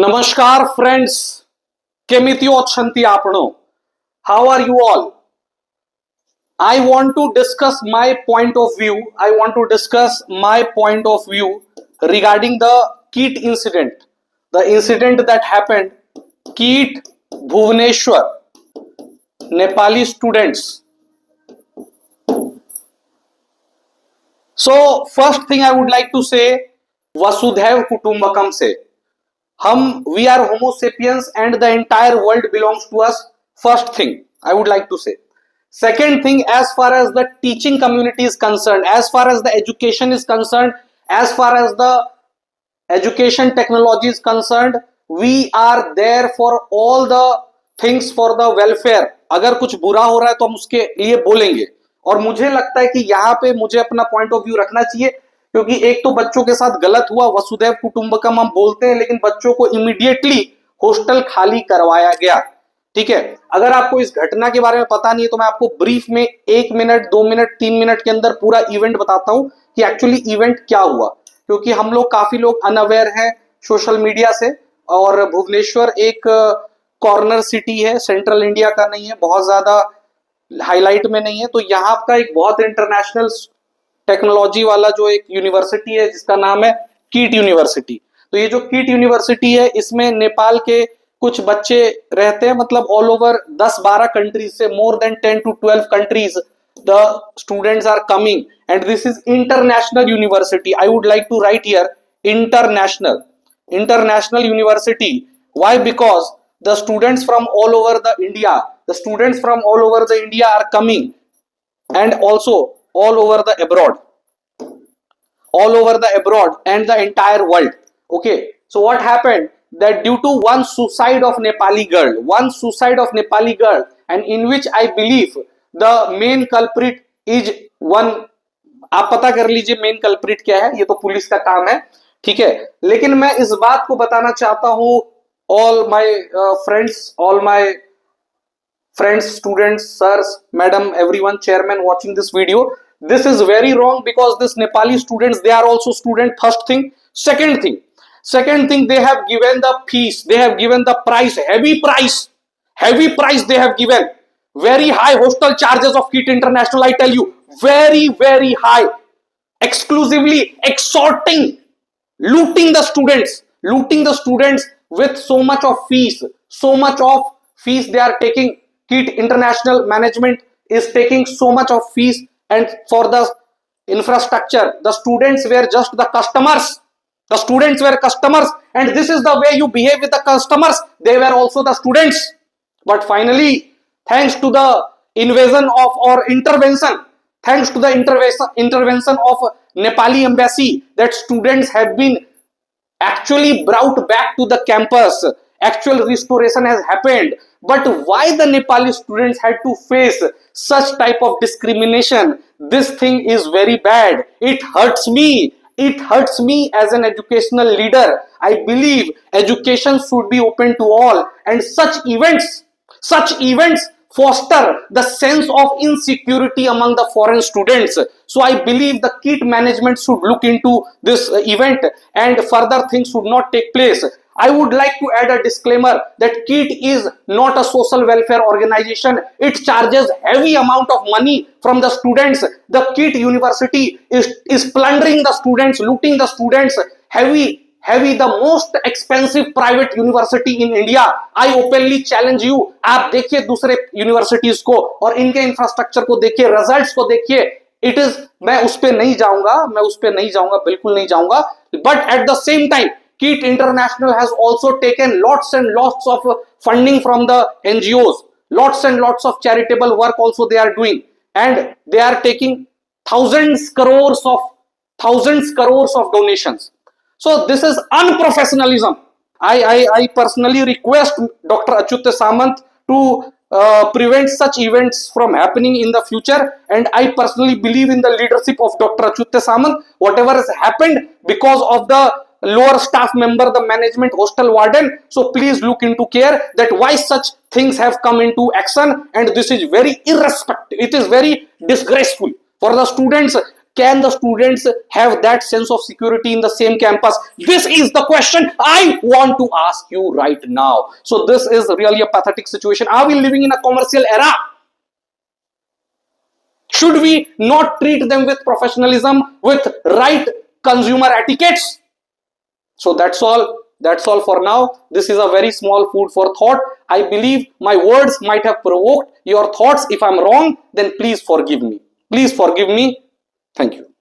Namaskar friends, કેમિતિ ઓછંતી આપણો. How are you all? I want to discuss my point of view. I want to discuss my point of view regarding the KEET incident. The incident that happened, KEET Bhubaneswar, Nepali students. So first thing I would like to say, Vasudhaiv Kutumbakam se. We are Homo sapiens and the entire world belongs to us. First thing I would like to say. Second thing, as far as the teaching community is concerned, as far as the education is concerned, as far as the education technology is concerned, we are there for all the things for the welfare. अगर कुछ बुरा हो रहा है तो हम उसके लिए बोलेंगे. और मुझे लगता है कि यहाँ पे मुझे अपना पॉइंट ऑफ व्यू रखना चाहिए, क्योंकि एक तो बच्चों के साथ गलत हुआ, वसुधैव कुटुंबकम हम बोलते हैं, लेकिन बच्चों को इमीडिएटली हॉस्टल खाली करवाया गया. ठीक है, अगर आपको इस घटना के बारे में पता नहीं है तो मैं आपको ब्रीफ में 1 मिनट 2 मिनट 3 मिनट के अंदर पूरा इवेंट बताता हूं कि एक्चुअली इवेंट क्या हुआ, क्योंकि हम लोग काफी लोग अनअवेयर हैं सोशल मीडिया से. और भुवनेश्वर एक कॉर्नर सिटी है, सेंट्रल इंडिया का नहीं है, बहुत ज्यादा हाईलाइट में नहीं है. तो यहाँ का एक बहुत इंटरनेशनल टेक्नोलॉजी वाला जो एक यूनिवर्सिटी है जिसका नाम है कीट यूनिवर्सिटी. तो ये जो कीट यूनिवर्सिटी है इसमें नेपाल के कुछ बच्चे रहते हैं, मतलब ऑल ओवर 10-12 कंट्रीज से, more than 10 to 12 countries the students are coming, and this is international university. I would like to write here international university. Why? Because the students from all over the India are coming, and also all over the abroad and the entire world. Okay, so what happened that due to one suicide of Nepali girl, and in which I believe the main culprit is one. आप पता कर लीजिए main culprit क्या है, ये तो police का काम है. ठीक है, लेकिन मैं इस बात को बताना चाहता हूं all my friends, students, sirs, madam, everyone, chairman watching this video, this is very wrong, because this Nepali students, they are also student. First thing. Second thing, they have given the fees, they have given the price, heavy price they have given. Very high hostel charges of KIT International, I tell you, very very high, exclusively extorting, looting the students with so much of fees they are taking. KIT International management is taking so much of fees, and for the infrastructure, the students were just the customers. And this is the way you behave with the customers. They were also the students. But finally, thanks to the intervention of Nepali embassy, that students have been actually brought back to the campus. Actual restoration has happened. But why the Nepali students had to face such type of discrimination? This thing is very bad. It hurts me as an educational leader. I believe education should be open to all, and such events foster the sense of insecurity among the foreign students. So I believe the KIT management should look into this event, and further things should not take place. I would like to add a disclaimer that KIT is not a social welfare organization. It charges heavy amount of money from the students. The KIT university is plundering the students, looting the students, heavy, the most expensive private university in India. I openly challenge you. आप देखिए दूसरे universities को और इनके infrastructure को देखिए, results को देखिए. इट इज, मैं उस पे नहीं जाऊंगा, बिल्कुल नहीं जाऊंगा. But at the same time, KIT International has also taken lots and lots of funding from the NGOs. Lots and lots of charitable work also they are doing, and they are taking thousands crores of donations. So this is unprofessionalism. I personally request Dr. Achyut Samant to prevent such events from happening in the future, and I personally believe in the leadership of Dr. Achyut Samant. Whatever has happened because of the lower staff member, the management, hostel warden, so please look into care that why such things have come into action, and this is very it is very disgraceful for the students. Can the students have that sense of security in the same campus? This is the question I want to ask you right now. So this is really a pathetic situation. Are we living in a commercial era? Should we not treat them with professionalism, with right consumer etiquettes? So that's all for now. This is a very small food for thought. I believe my words might have provoked your thoughts. If I'm wrong, then please forgive me. Please forgive me. Thank you.